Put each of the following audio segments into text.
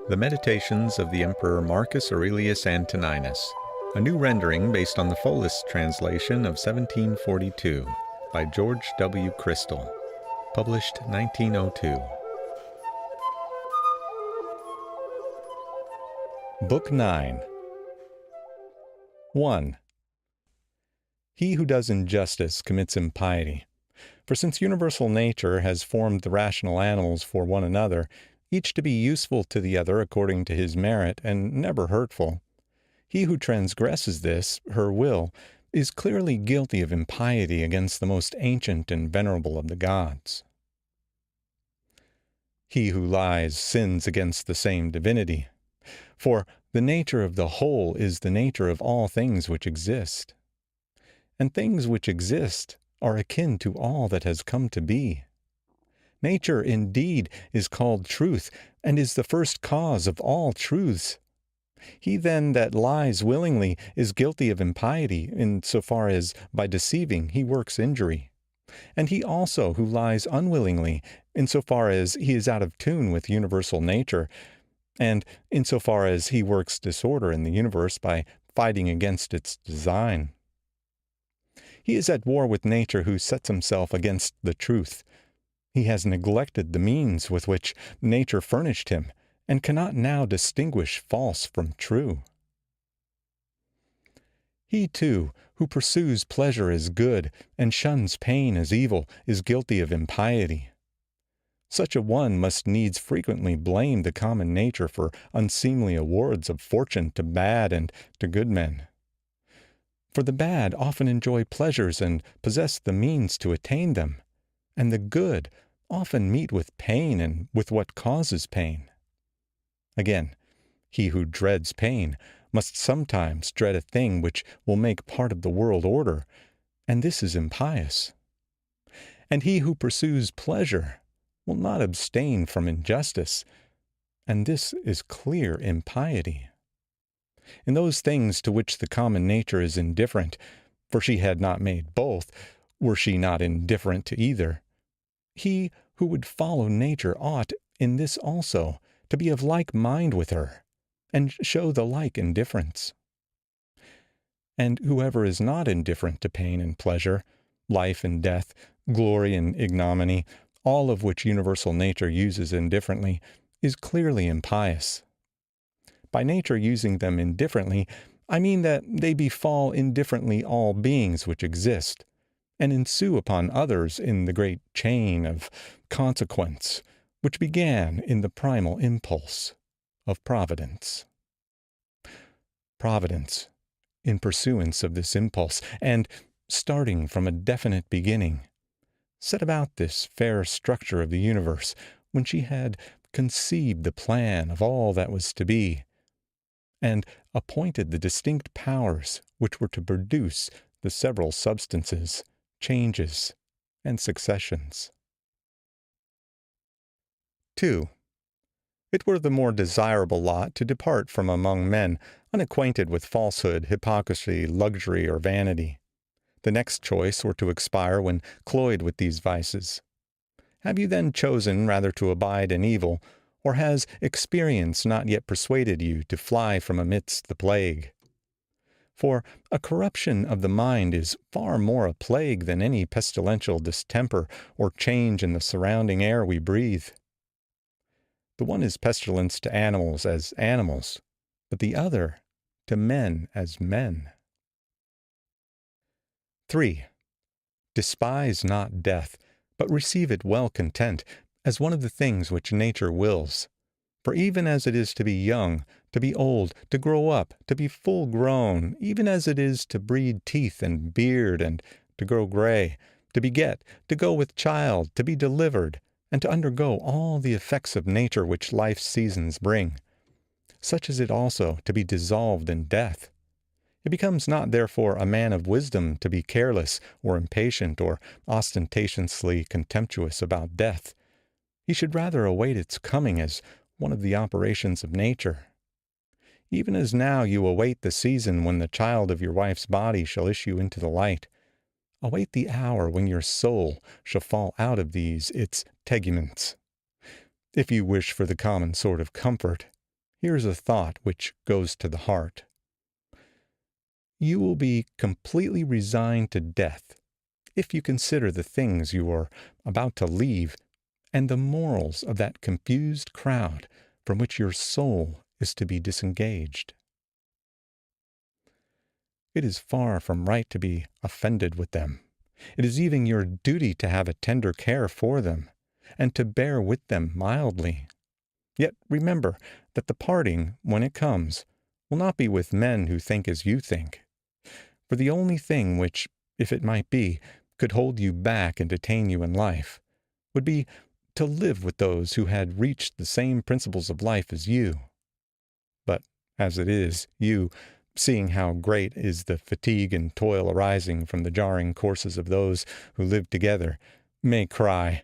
The Meditations of the Emperor Marcus Aurelius Antoninus, a new rendering based on the fullest translation of 1742 by George W. Chrystal, published 1902. Book 9. 1. He who does injustice commits impiety. For since universal nature has formed the rational animals for one another, each to be useful to the other according to his merit, and never hurtful, he who transgresses this, her will, is clearly guilty of impiety against the most ancient and venerable of the gods. He who lies sins against the same divinity. For the nature of the whole is the nature of all things which exist. And things which exist are akin to all that has come to be. Nature, indeed, is called truth, and is the first cause of all truths. He then that lies willingly is guilty of impiety, in so far as, by deceiving, he works injury. And he also who lies unwillingly, in so far as he is out of tune with universal nature, and in so far as he works disorder in the universe by fighting against its design. He is at war with nature who sets himself against the truth. He has neglected the means with which nature furnished him, and cannot now distinguish false from true. He, too, who pursues pleasure as good, and shuns pain as evil, is guilty of impiety. Such a one must needs frequently blame the common nature for unseemly awards of fortune to bad and to good men. For the bad often enjoy pleasures and possess the means to attain them, and the good often meet with pain and with what causes pain. Again, he who dreads pain must sometimes dread a thing which will make part of the world order, and this is impious. And he who pursues pleasure will not abstain from injustice, and this is clear impiety. In those things to which the common nature is indifferent, for she had not made both, were she not indifferent to either, he who would follow nature ought, in this also, to be of like mind with her, and show the like indifference. And whoever is not indifferent to pain and pleasure, life and death, glory and ignominy, all of which universal nature uses indifferently, is clearly impious. By nature using them indifferently, I mean that they befall indifferently all beings which exist, and ensue upon others in the great chain of consequence, which began in the primal impulse of Providence. Providence, in pursuance of this impulse, and starting from a definite beginning, set about this fair structure of the universe when she had conceived the plan of all that was to be, and appointed the distinct powers which were to produce the several substances, changes, and successions. 2. It were the more desirable lot to depart from among men, unacquainted with falsehood, hypocrisy, luxury, or vanity. The next choice were to expire when cloyed with these vices. Have you then chosen rather to abide in evil, or has experience not yet persuaded you to fly from amidst the plague? For a corruption of the mind is far more a plague than any pestilential distemper or change in the surrounding air we breathe. The one is pestilence to animals as animals, but the other to men as men. 3. Despise not death, but receive it well content, as one of the things which nature wills. For even as it is to be young, to be old, to grow up, to be full grown, even as it is to breed teeth and beard, and to grow gray, to beget, to go with child, to be delivered, and to undergo all the effects of nature which life's seasons bring, such is it also to be dissolved in death. It becomes not therefore a man of wisdom to be careless, or impatient, or ostentatiously contemptuous about death. He should rather await its coming as one of the operations of nature. Even as now you await the season when the child of your wife's body shall issue into the light, await the hour when your soul shall fall out of these its teguments. If you wish for the common sort of comfort, here's a thought which goes to the heart. You will be completely resigned to death if you consider the things you are about to leave and the morals of that confused crowd from which your soul is to be disengaged. It is far from right to be offended with them. It is even your duty to have a tender care for them, and to bear with them mildly. Yet remember that the parting, when it comes, will not be with men who think as you think. For the only thing which, if it might be, could hold you back and detain you in life, would be to live with those who had reached the same principles of life as you. But as it is, you, seeing how great is the fatigue and toil arising from the jarring courses of those who live together, may cry,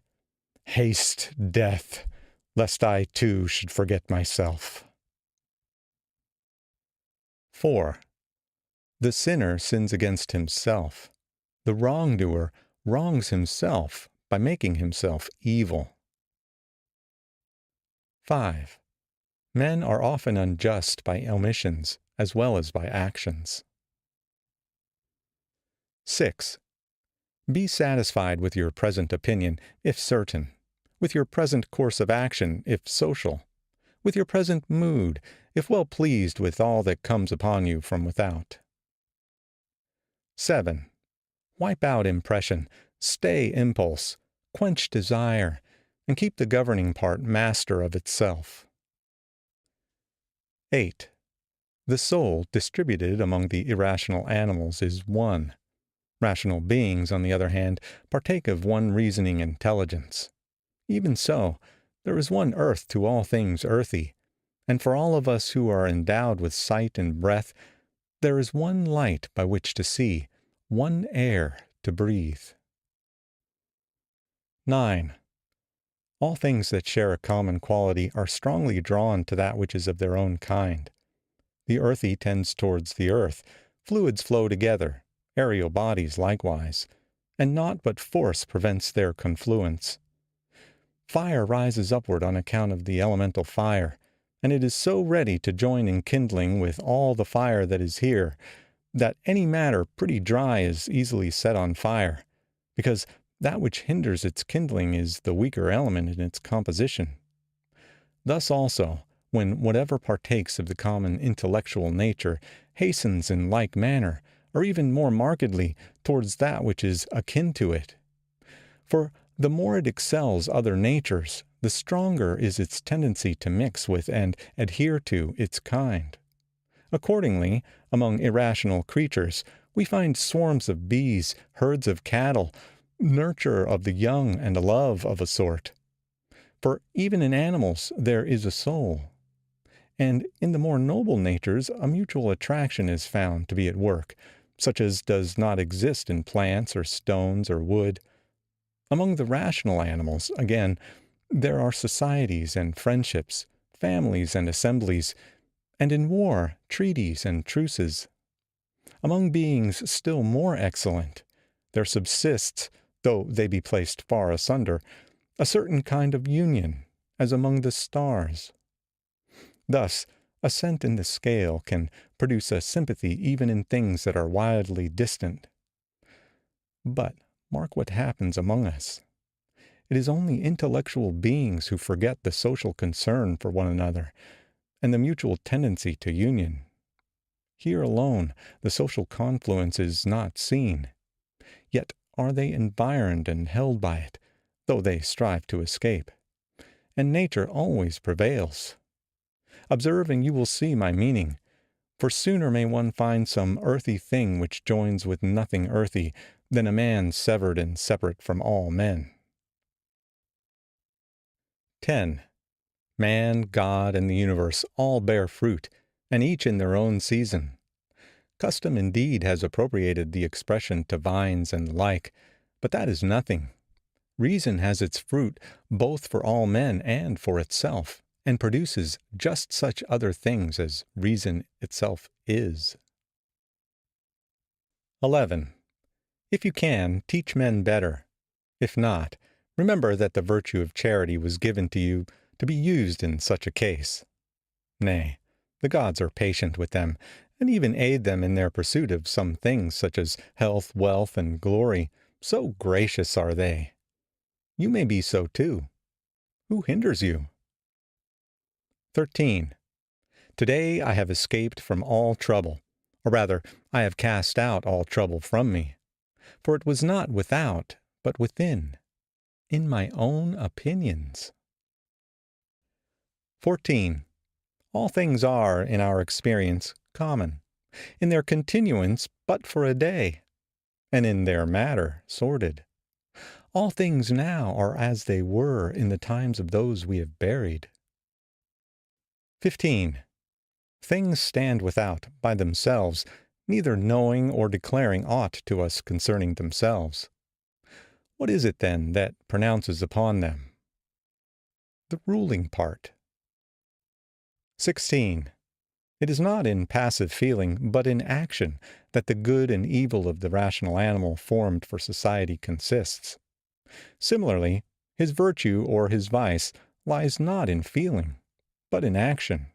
"Haste, death, lest I too should forget myself." 4. The sinner sins against himself. The wrongdoer wrongs himself by making himself evil. 5. Men are often unjust by omissions as well as by actions. 6. Be satisfied with your present opinion, if certain, with your present course of action, if social, with your present mood, if well pleased with all that comes upon you from without. 7. Wipe out impression, stay impulse, quench desire, and keep the governing part master of itself. 8. The soul distributed among the irrational animals is one. Rational beings, on the other hand, partake of one reasoning intelligence. Even so, there is one earth to all things earthy, and for all of us who are endowed with sight and breath, there is one light by which to see, one air to breathe. 9. All things that share a common quality are strongly drawn to that which is of their own kind. The earthy tends towards the earth, fluids flow together, aerial bodies likewise, and naught but force prevents their confluence. Fire rises upward on account of the elemental fire, and it is so ready to join in kindling with all the fire that is here, that any matter pretty dry is easily set on fire, because that which hinders its kindling is the weaker element in its composition. Thus also, when whatever partakes of the common intellectual nature hastens in like manner, or even more markedly, towards that which is akin to it. For the more it excels other natures, the stronger is its tendency to mix with and adhere to its kind. Accordingly, among irrational creatures, we find swarms of bees, herds of cattle, nurture of the young, and a love of a sort. For even in animals there is a soul. And in the more noble natures a mutual attraction is found to be at work, such as does not exist in plants or stones or wood. Among the rational animals, again, there are societies and friendships, families and assemblies, and in war, treaties and truces. Among beings still more excellent, there subsists, though they be placed far asunder, a certain kind of union, as among the stars. Thus, ascent in the scale can produce a sympathy even in things that are widely distant. But mark what happens among us. It is only intellectual beings who forget the social concern for one another, and the mutual tendency to union. Here alone the social confluence is not seen. Yet are they environed and held by it, though they strive to escape. And nature always prevails. Observe, and you will see my meaning. For sooner may one find some earthy thing which joins with nothing earthy, than a man severed and separate from all men. 10. Man, God, and the universe all bear fruit, and each in their own season. Custom indeed has appropriated the expression to vines and the like, but that is nothing. Reason has its fruit both for all men and for itself, and produces just such other things as reason itself is. 11. If you can, teach men better. If not, remember that the virtue of charity was given to you to be used in such a case. Nay, the gods are patient with them, and even aid them in their pursuit of some things such as health, wealth, and glory. So gracious are they. You may be so too. Who hinders you? 13. Today I have escaped from all trouble, or rather, I have cast out all trouble from me. For it was not without, but within, in my own opinions. 14. All things are, in our experience, common, in their continuance but for a day, and in their matter sordid. All things now are as they were in the times of those we have buried. 15. Things stand without, by themselves, neither knowing or declaring aught to us concerning themselves. What is it, then, that pronounces upon them? The ruling part. 16. It is not in passive feeling, but in action, that the good and evil of the rational animal formed for society consists. Similarly, his virtue or his vice lies not in feeling, but in action.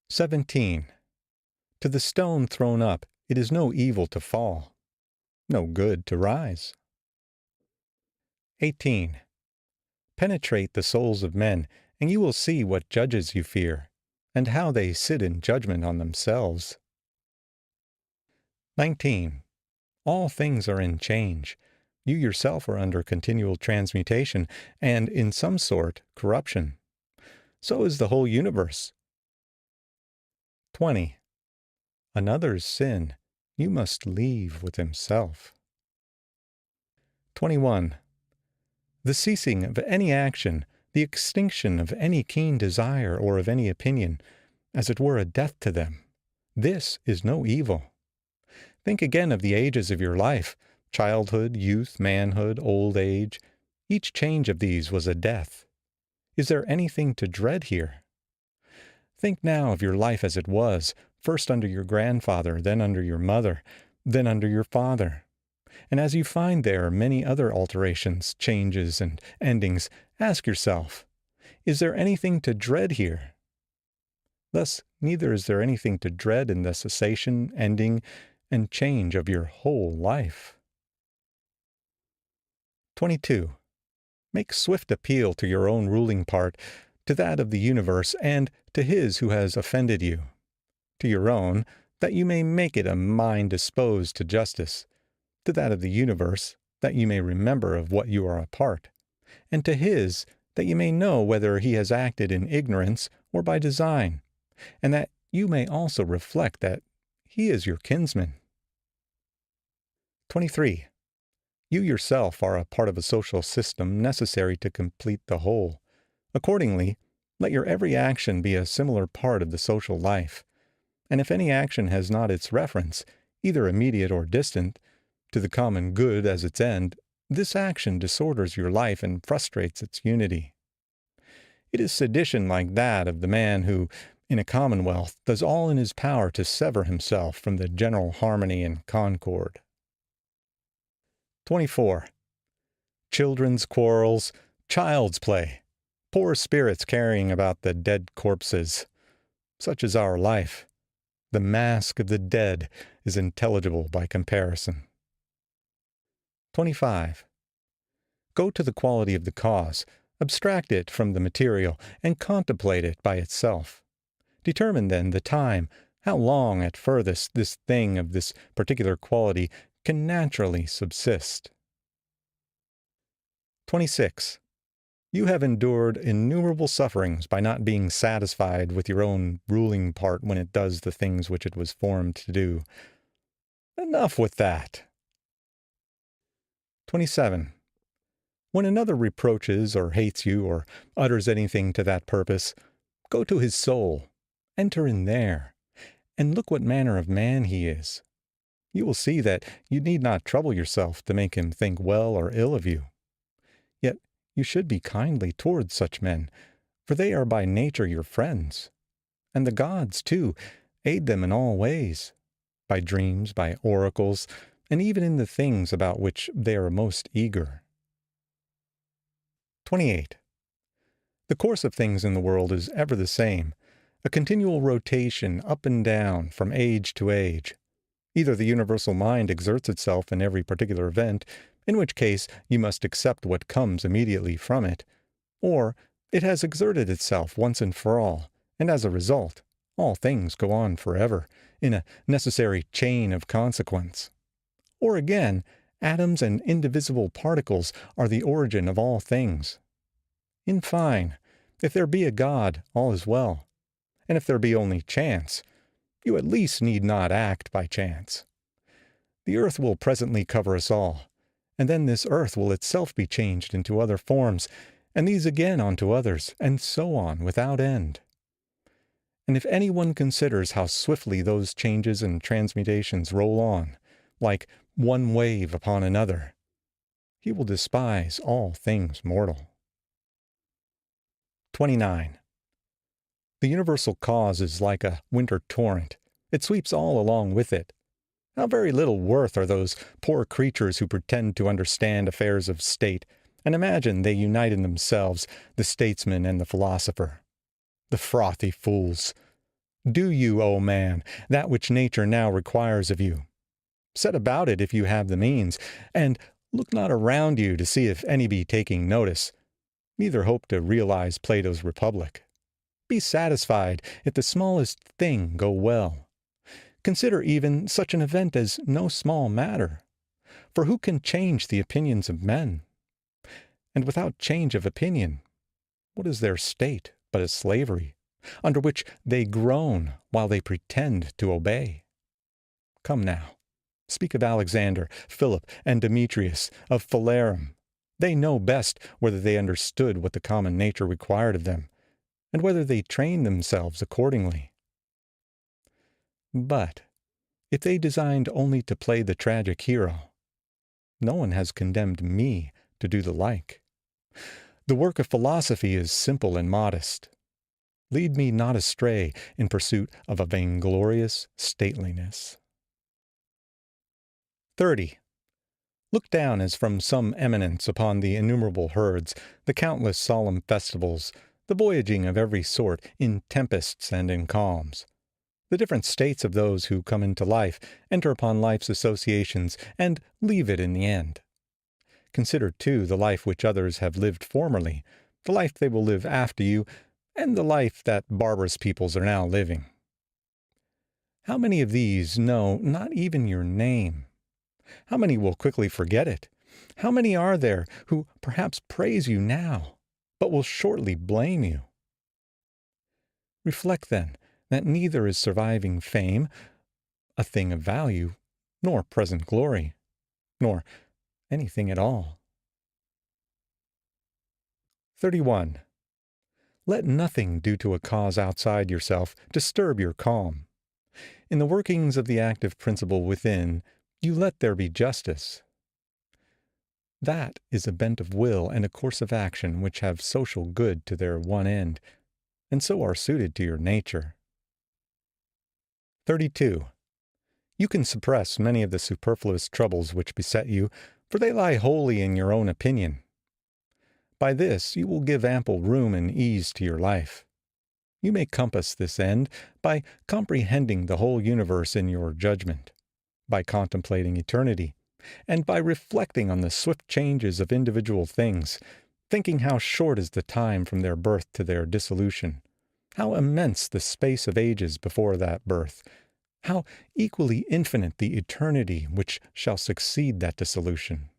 17. To the stone thrown up, it is no evil to fall, no good to rise. 18. Penetrate the souls of men, and you will see what judges you fear, and how they sit in judgment on themselves. 19. All things are in change. You yourself are under continual transmutation, and, in some sort, corruption. So is the whole universe. 20. Another's sin you must leave with himself. 21. The ceasing of any action, the extinction of any keen desire or of any opinion, as it were a death to them, this is no evil. Think again of the ages of your life, childhood, youth, manhood, old age. Each change of these was a death. Is there anything to dread here? Think now of your life as it was, first under your grandfather, then under your mother, then under your father. And as you find there many other alterations, changes, and endings, ask yourself, is there anything to dread here? Thus, neither is there anything to dread in the cessation, ending, and change of your whole life. 22. Make swift appeal to your own ruling part, to that of the universe, and to his who has offended you. To your own, that you may make it a mind disposed to justice. To that of the universe, that you may remember of what you are a part. And to his, that you may know whether he has acted in ignorance or by design, and that you may also reflect that he is your kinsman. 23. You yourself are a part of a social system necessary to complete the whole. Accordingly, let your every action be a similar part of the social life. And if any action has not its reference, either immediate or distant, to the common good as its end, this action disorders your life and frustrates its unity. It is sedition like that of the man who, in a commonwealth, does all in his power to sever himself from the general harmony and concord. 24. Children's quarrels, child's play, poor spirits carrying about the dead corpses. Such is our life. The mask of the dead is intelligible by comparison. 25. Go to the quality of the cause, abstract it from the material, and contemplate it by itself. Determine then the time, how long at furthest this thing of this particular quality can naturally subsist. 26. You have endured innumerable sufferings by not being satisfied with your own ruling part when it does the things which it was formed to do. Enough with that. 27. When another reproaches or hates you or utters anything to that purpose, go to his soul, enter in there, and look what manner of man he is. You will see that you need not trouble yourself to make him think well or ill of you. Yet you should be kindly towards such men, for they are by nature your friends. And the gods, too, aid them in all ways, by dreams, by oracles, and even in the things about which they are most eager. 28. The course of things in the world is ever the same, a continual rotation up and down from age to age. Either the universal mind exerts itself in every particular event, in which case you must accept what comes immediately from it, or it has exerted itself once and for all, and as a result, all things go on forever, in a necessary chain of consequence. Or again, atoms and indivisible particles are the origin of all things. In fine, if there be a God, all is well. And if there be only chance, you at least need not act by chance. The earth will presently cover us all, and then this earth will itself be changed into other forms, and these again onto others, and so on without end. And if anyone considers how swiftly those changes and transmutations roll on, like one wave upon another, he will despise all things mortal. 29. The universal cause is like a winter torrent. It sweeps all along with it. How very little worth are those poor creatures who pretend to understand affairs of state, and imagine they unite in themselves the statesman and the philosopher. The frothy fools! Do you, O man, that which nature now requires of you. Set about it if you have the means, and look not around you to see if any be taking notice. Neither hope to realize Plato's Republic. Be satisfied if the smallest thing go well. Consider even such an event as no small matter. For who can change the opinions of men? And without change of opinion, what is their state but a slavery, under which they groan while they pretend to obey? Come now, speak of Alexander, Philip, and Demetrius, of Phalerum. They know best whether they understood what the common nature required of them, and whether they trained themselves accordingly. But if they designed only to play the tragic hero, no one has condemned me to do the like. The work of philosophy is simple and modest. Lead me not astray in pursuit of a vainglorious stateliness. 30. Look down as from some eminence upon the innumerable herds, the countless solemn festivals, the voyaging of every sort in tempests and in calms, the different states of those who come into life, enter upon life's associations, and leave it in the end. Consider, too, the life which others have lived formerly, the life they will live after you, and the life that barbarous peoples are now living. How many of these know not even your name? How many will quickly forget it? How many are there who perhaps praise you now, but will shortly blame you? Reflect, then, that neither is surviving fame a thing of value, nor present glory, nor anything at all. 31. Let nothing due to a cause outside yourself disturb your calm. In the workings of the active principle within, you let there be justice. That is a bent of will and a course of action which have social good to their one end, and so are suited to your nature. 32. You can suppress many of the superfluous troubles which beset you, for they lie wholly in your own opinion. By this you will give ample room and ease to your life. You may compass this end by comprehending the whole universe in your judgment, by contemplating eternity, and by reflecting on the swift changes of individual things, thinking how short is the time from their birth to their dissolution, how immense the space of ages before that birth, how equally infinite the eternity which shall succeed that dissolution.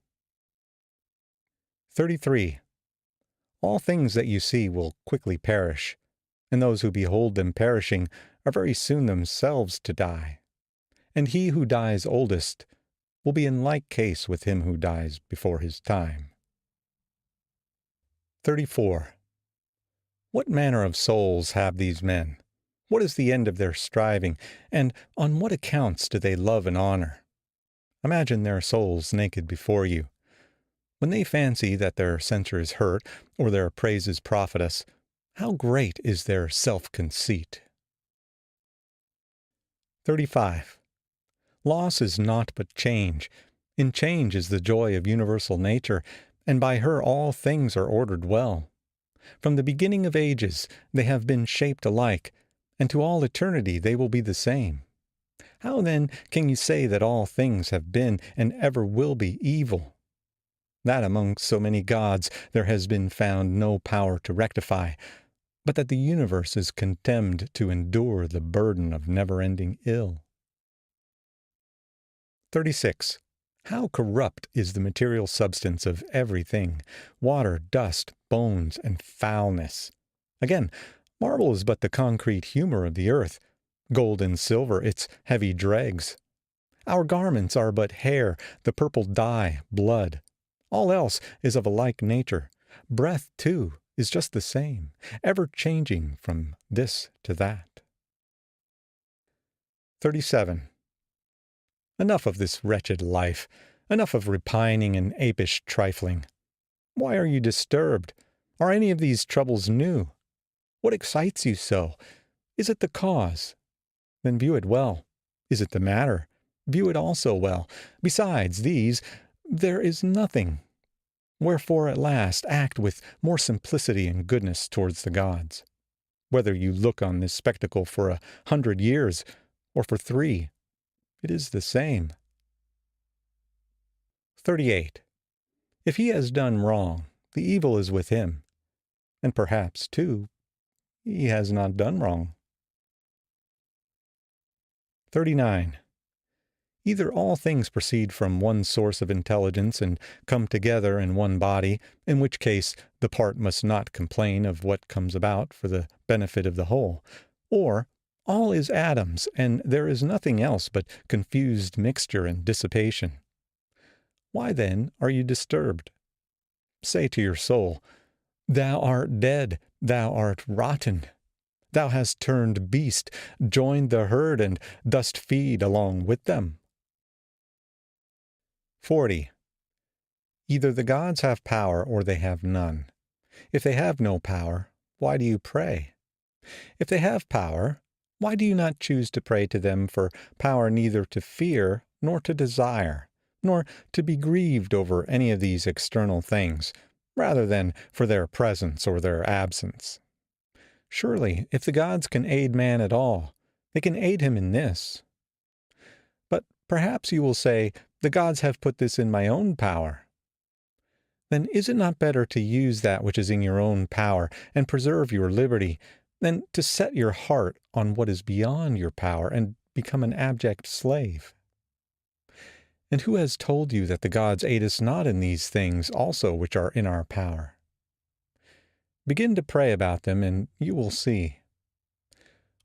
33. All things that you see will quickly perish, and those who behold them perishing are very soon themselves to die. And he who dies oldest will be in like case with him who dies before his time. 34. What manner of souls have these men? What is the end of their striving, and on what accounts do they love and honor? Imagine their souls naked before you. When they fancy that their censure is hurt, or their praises profit us, how great is their self-conceit! 35. Loss is naught but change. In change is the joy of universal nature, and by her all things are ordered well. From the beginning of ages they have been shaped alike, and to all eternity they will be the same. How then can you say that all things have been and ever will be evil? That among so many gods there has been found no power to rectify, but that the universe is condemned to endure the burden of never-ending ill. 36. How corrupt is the material substance of everything, water, dust, bones, and foulness. Again, marble is but the concrete humor of the earth, gold and silver its heavy dregs. Our garments are but hair, the purple dye, blood. All else is of a like nature. Breath, too, is just the same, ever changing from this to that. 37. Enough of this wretched life, enough of repining and apish trifling. Why are you disturbed? Are any of these troubles new? What excites you so? Is it the cause? Then view it well. Is it the matter? View it also well. Besides these, there is nothing. Wherefore at last act with more simplicity and goodness towards the gods. Whether you look on this spectacle for 100 years, or for 3, it is the same. 38. If he has done wrong, the evil is with him. And perhaps, too, he has not done wrong. 39. Either all things proceed from one source of intelligence and come together in one body, in which case the part must not complain of what comes about for the benefit of the whole, or all is atoms, and there is nothing else but confused mixture and dissipation. Why then are you disturbed? Say to your soul, "Thou art dead, thou art rotten. Thou hast turned beast, joined the herd, and dost feed along with them." 40. Either the gods have power or they have none. If they have no power, why do you pray? If they have power, why do you not choose to pray to them for power neither to fear nor to desire, nor to be grieved over any of these external things, rather than for their presence or their absence? Surely, if the gods can aid man at all, they can aid him in this. But perhaps you will say, the gods have put this in my own power. Then is it not better to use that which is in your own power and preserve your liberty, than to set your heart on what is beyond your power and become an abject slave? And who has told you that the gods aid us not in these things also which are in our power? Begin to pray about them, and you will see.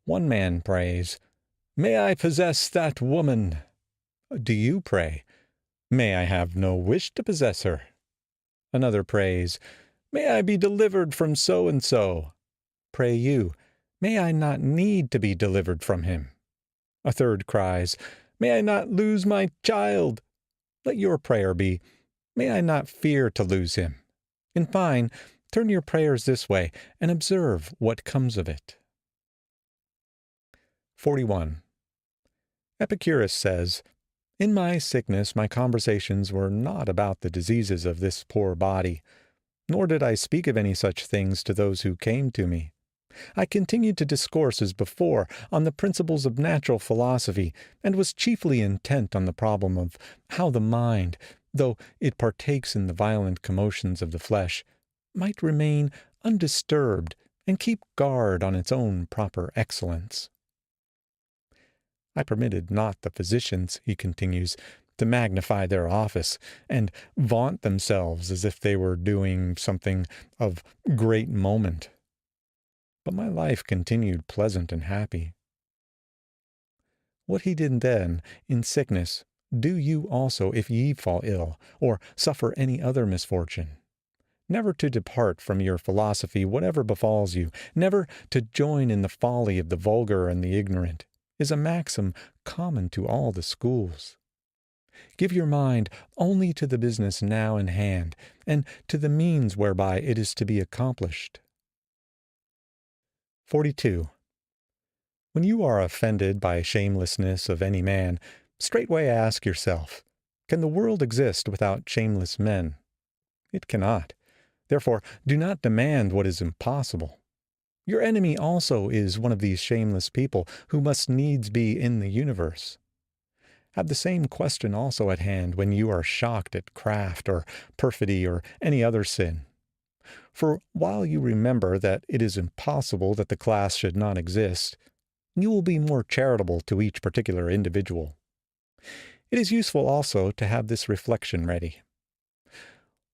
One man prays, "May I possess that woman." Do you pray, "May I have no wish to possess her"? Another prays, "May I be delivered from so and so." Pray you, "May I not need to be delivered from him." A third cries, "May I not lose my child." Let your prayer be, "May I not fear to lose him." In fine, turn your prayers this way, and observe what comes of it. 41. Epicurus says, "In my sickness my conversations were not about the diseases of this poor body, nor did I speak of any such things to those who came to me. I continued to discourse as before on the principles of natural philosophy, and was chiefly intent on the problem of how the mind, though it partakes in the violent commotions of the flesh, might remain undisturbed and keep guard on its own proper excellence. I permitted not the physicians," he continues, "to magnify their office, and vaunt themselves as if they were doing something of great moment. But my life continued pleasant and happy. What he did then, in sickness, do you also if ye fall ill, or suffer any other misfortune. Never to depart from your philosophy whatever befalls you, never to join in the folly of the vulgar and the ignorant, is a maxim common to all the schools. Give your mind only to the business now in hand, and to the means whereby it is to be accomplished." 42. When you are offended by shamelessness of any man, straightway ask yourself, can the world exist without shameless men? It cannot. Therefore, do not demand what is impossible. Your enemy also is one of these shameless people who must needs be in the universe. Have the same question also at hand when you are shocked at craft or perfidy or any other sin. For while you remember that it is impossible that the class should not exist, you will be more charitable to each particular individual. It is useful also to have this reflection ready.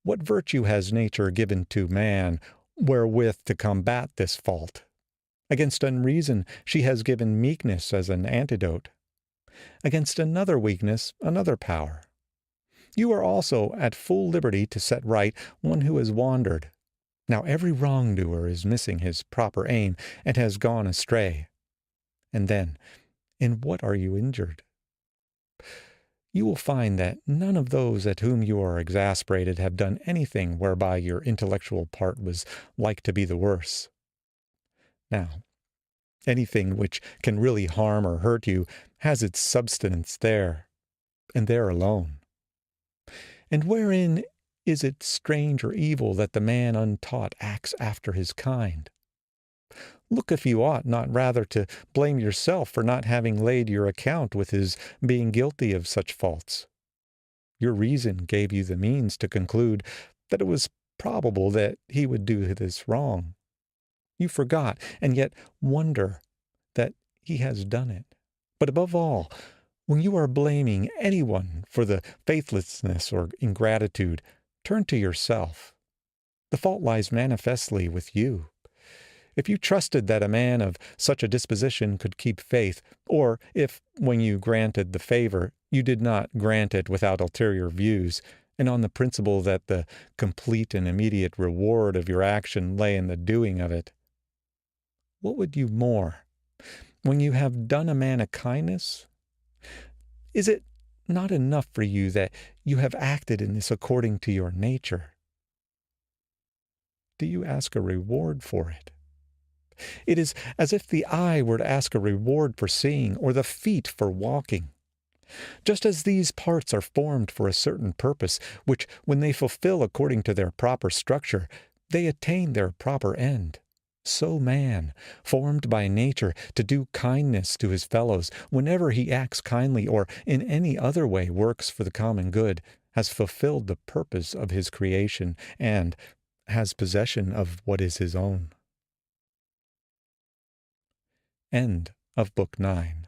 What virtue has nature given to man wherewith to combat this fault? Against unreason she has given meekness as an antidote. Against another weakness, another power. You are also at full liberty to set right one who has wandered. Now every wrongdoer is missing his proper aim and has gone astray. And then, in what are you injured? You will find that none of those at whom you are exasperated have done anything whereby your intellectual part was like to be the worse. Now, anything which can really harm or hurt you has its substance there, and there alone. And wherein is it strange or evil that the man untaught acts after his kind? Look if you ought not rather to blame yourself for not having laid your account with his being guilty of such faults. Your reason gave you the means to conclude that it was probable that he would do this wrong. You forgot, and yet wonder that he has done it. But above all, when you are blaming anyone for the faithlessness or ingratitude, turn to yourself. The fault lies manifestly with you. If you trusted that a man of such a disposition could keep faith, or if, when you granted the favor, you did not grant it without ulterior views, and on the principle that the complete and immediate reward of your action lay in the doing of it, what would you more? When you have done a man a kindness, is it not enough for you that you have acted in this according to your nature? Do you ask a reward for it? It is as if the eye were to ask a reward for seeing, or the feet for walking. Just as these parts are formed for a certain purpose, which, when they fulfill according to their proper structure, they attain their proper end, so man, formed by nature to do kindness to his fellows, whenever he acts kindly or in any other way works for the common good, has fulfilled the purpose of his creation and has possession of what is his own. End of Book 9.